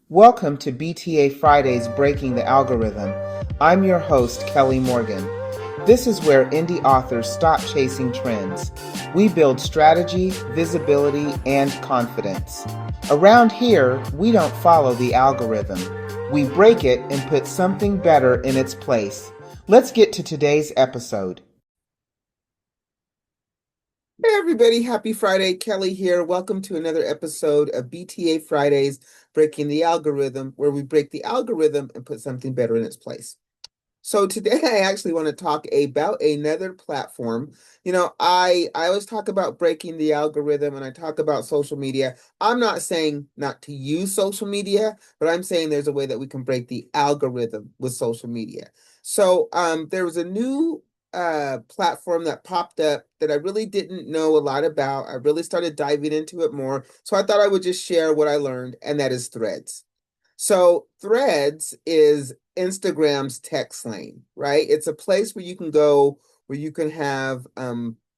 Welcome to BTA Fridays Breaking the Algorithm. I'm your host, Kelly Morgan. This is where indie authors stop chasing trends. We build strategy, visibility, and confidence. Around here, we don't follow the algorithm. We break it and put something better in its place. Let's get to today's episode. Hey everybody, happy Friday. Kelly here. Welcome to another episode of BTA Fridays, Breaking the Algorithm, where we break the algorithm and put something better in its place. So today I actually want to talk about another platform. I always talk about breaking the algorithm and I talk about social media. I'm not saying not to use social media, but I'm saying there's a way that we can break the algorithm with social media. So there was a new platform that popped up that I really didn't know a lot about. I really started diving into it more. So I thought I would just share what I learned, and that is Threads. So Threads is Instagram's text lane, right? It's a place where you can go where you can have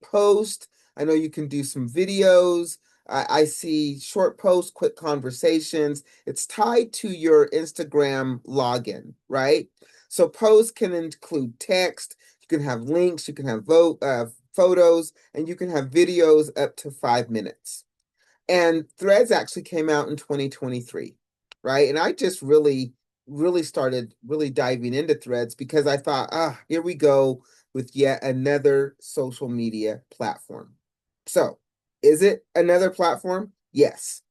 post. I know you can do some videos. I see short posts, quick conversations. It's tied to your Instagram login, right? So posts can include text. You can have links. You can have photos, and you can have videos up to 5 minutes. And Threads actually came out in 2023, right? And I just really started really diving into Threads because I thought, here we go with yet another social media platform. So, is it another platform? Yes.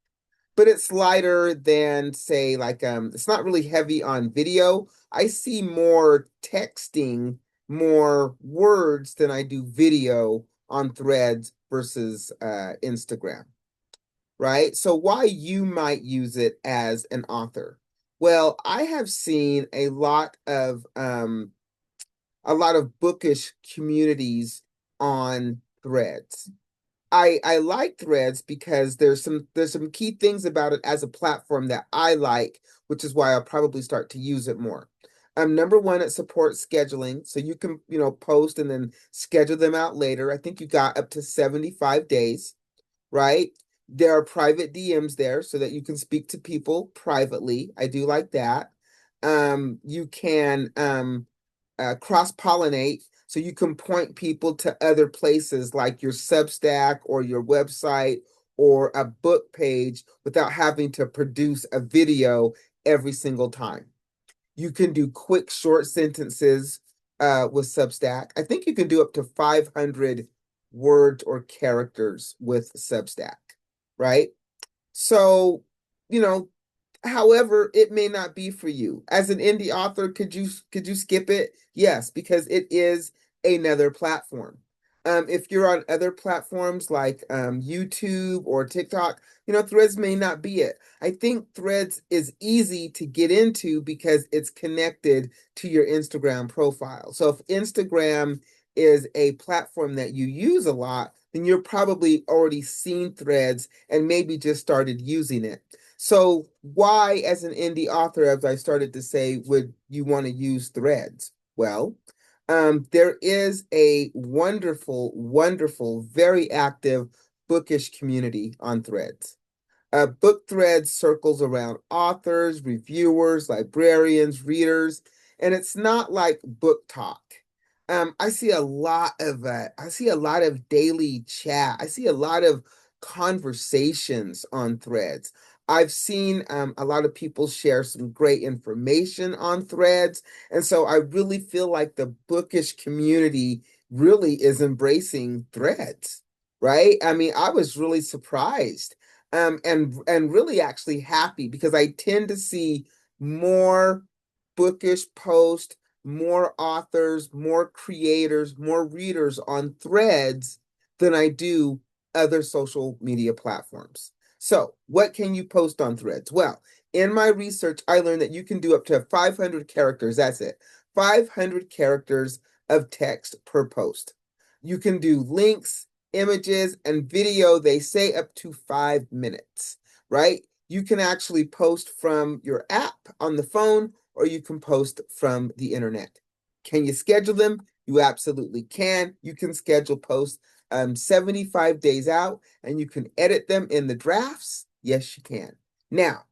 But it's lighter than, say, like it's not really heavy on video. I see more texting, more words than I do video on Threads versus Instagram, right? So why you might use it as an author? Well, I have seen a lot of bookish communities on Threads. I like Threads because there's some key things about it as a platform that I like, which is why I'll probably start to use it more. Number one, it supports scheduling, so you can post and then schedule them out later. I think you got up to 75 days, right? There are private DMs there so that you can speak to people privately. I do like that. You can cross-pollinate, so you can point people to other places like your Substack or your website or a book page without having to produce a video every single time. You can do quick, short sentences with Substack. I think you can do up to 500 words or characters with Substack, right? So, you know, however, it may not be for you. As an indie author, could you skip it? Yes, because it is another platform. If you're on other platforms like YouTube or TikTok, Threads may not be it. I think Threads is easy to get into because it's connected to your Instagram profile. So if Instagram is a platform that you use a lot, then you're probably already seen Threads and maybe just started using it. So why, as an indie author, as I started to say, would you want to use Threads? Well, there is a wonderful, wonderful, very active bookish community on Threads. Book Threads circles around authors, reviewers, librarians, readers, and it's not like book talk. I see a lot of daily chat. I see a lot of conversations on Threads. I've seen a lot of people share some great information on Threads, and so I really feel like the bookish community really is embracing Threads, right? I mean, I was really surprised and really actually happy because I tend to see more bookish posts, more authors, more creators, more readers on Threads than I do other social media platforms. So, what can you post on Threads? Well, in my research, I learned that you can do up to 500 characters. That's it. 500 characters of text per post. You can do links, images, and video. They say up to 5 minutes, right? You can actually post from your app on the phone, or you can post from the internet. Can you schedule them? You absolutely can. You can schedule posts 75 days out, and you can edit them in the drafts. Yes, you can. Now,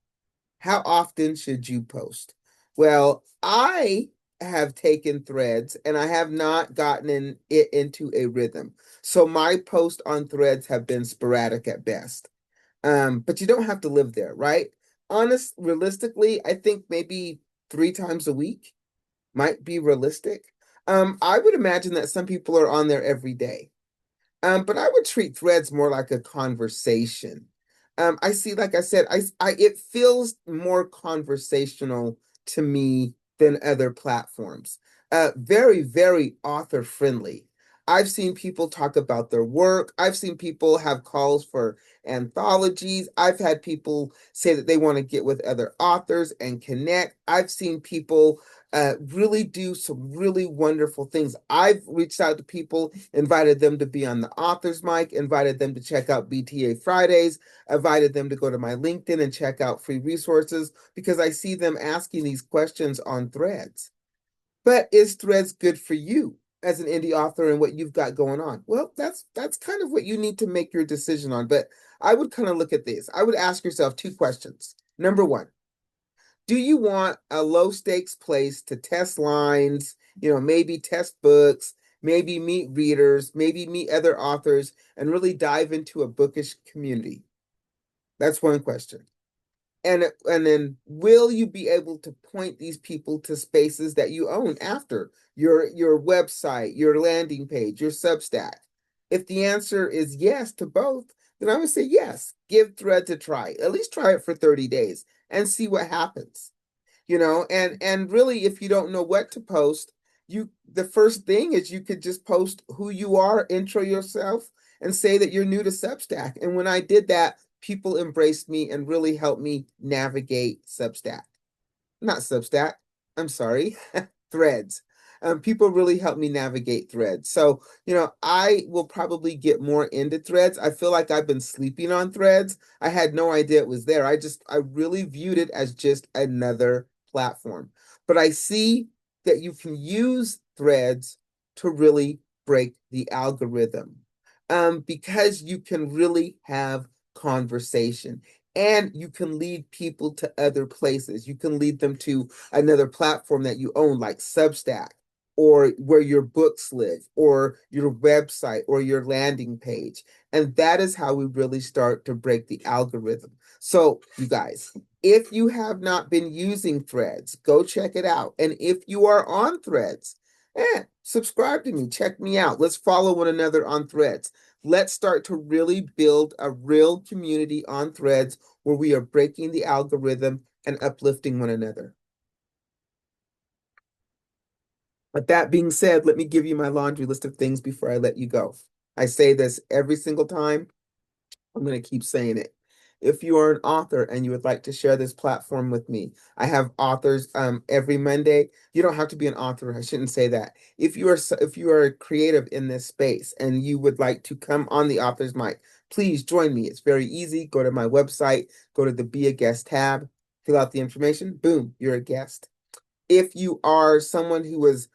How often should you post? Well, I have taken threads and I have not gotten it into a rhythm. So my posts on threads have been sporadic at best. But you don't have to live there, right? Realistically, I think maybe 3 times a week might be realistic. I would imagine that some people are on there every day. But I would treat threads more like a conversation. I see, like I said, it feels more conversational to me than other platforms. Very, very author friendly. I've seen people talk about their work. I've seen people have calls for anthologies. I've had people say that they want to get with other authors and connect. I've seen people really do some really wonderful things. I've reached out to people, invited them to be on the author's mic, invited them to check out BTA Fridays, invited them to go to my LinkedIn and check out free resources because I see them asking these questions on threads. But is threads good for you as an indie author and what you've got going on? Well, that's kind of what you need to make your decision on. But I would kind of look at this. I would ask yourself 2 questions. Number one, do you want a low stakes place to test lines, maybe test books, maybe meet readers, maybe meet other authors, and really dive into a bookish community? That's one question. And then will you be able to point these people to spaces that you own after your website, your landing page, your Substack? If the answer is yes to both, then I would say yes. Give Threads a try. At least try it for 30 days and see what happens. And really, if you don't know what to post, the first thing is you could just post who you are, intro yourself, and say that you're new to Substack. And when I did that, people embraced me and really helped me navigate Substack. Not Substack, I'm sorry, Threads. People really helped me navigate Threads. So, I will probably get more into Threads. I feel like I've been sleeping on Threads. I had no idea it was there. I really viewed it as just another platform. But I see that you can use Threads to really break the algorithm, because you can really have conversation and you can lead people to other places. You can lead them to another platform that you own, like Substack, or where your books live, or your website, or your landing page. And that is how we really start to break the algorithm. So, you guys, if you have not been using Threads, go check it out. And if you are on Threads, subscribe to me, check me out. Let's follow one another on Threads. Let's start to really build a real community on Threads where we are breaking the algorithm and uplifting one another. But that being said, let me give you my laundry list of things before I let you go. I say this every single time. I'm going to keep saying it. If you are an author and you would like to share this platform with me, I have authors every Monday. You don't have to be an author. I shouldn't say that. If you are creative in this space and you would like to come on the author's mic, please join me. It's very easy. Go to my website, go to the Be a Guest tab, fill out the information. Boom, you're a guest. If you are someone who is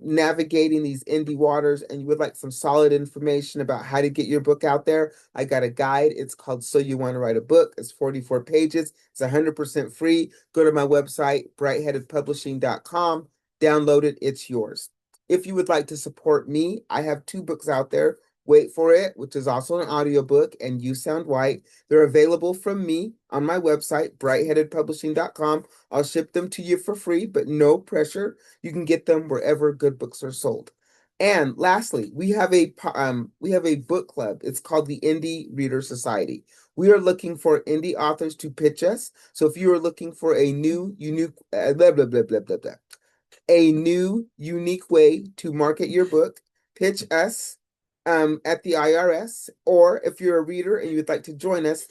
navigating these indie waters and you would like some solid information about how to get your book out there, I got a guide. It's called So You Want to Write a Book. It's 44 pages. It's 100% free. Go to my website, brightheadedpublishing.com. Download it. It's yours. If you would like to support me, I have 2 books out there. Wait for It, which is also an audiobook, and You Sound White. They're available from me on my website, brightheadedpublishing.com. I'll ship them to you for free, but no pressure. You can get them wherever good books are sold. And lastly, we have a book club. It's called the Indie Reader Society. We are looking for indie authors to pitch us. So if you are looking for a new, unique, blah, blah, blah, blah, blah, blah, a new, unique way to market your book, pitch us at the IRS. Or if you're a reader and you'd like to join us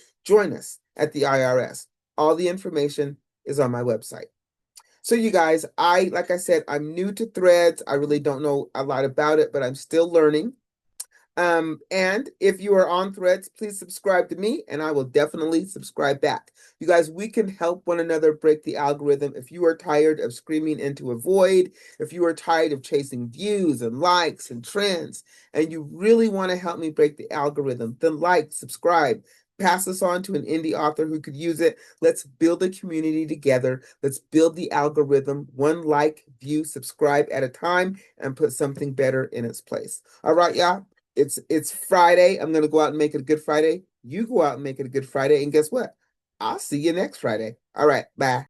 at the IRS. All the information is on my website. So you guys, like I said, I'm new to Threads. I really don't know a lot about it, but I'm still learning. And if you are on Threads, please subscribe to me and I will definitely subscribe back. You guys, we can help one another break the algorithm. If you are tired of screaming into a void, if you are tired of chasing views and likes and trends, and you really want to help me break the algorithm, then like, subscribe, pass this on to an indie author who could use it. Let's build a community together. Let's build the algorithm, one like, view, subscribe at a time, and put something better in its place. All right, y'all. It's Friday. I'm gonna go out and make it a good Friday. You go out and make it a good Friday, and guess what? I'll see you next Friday. All right, bye.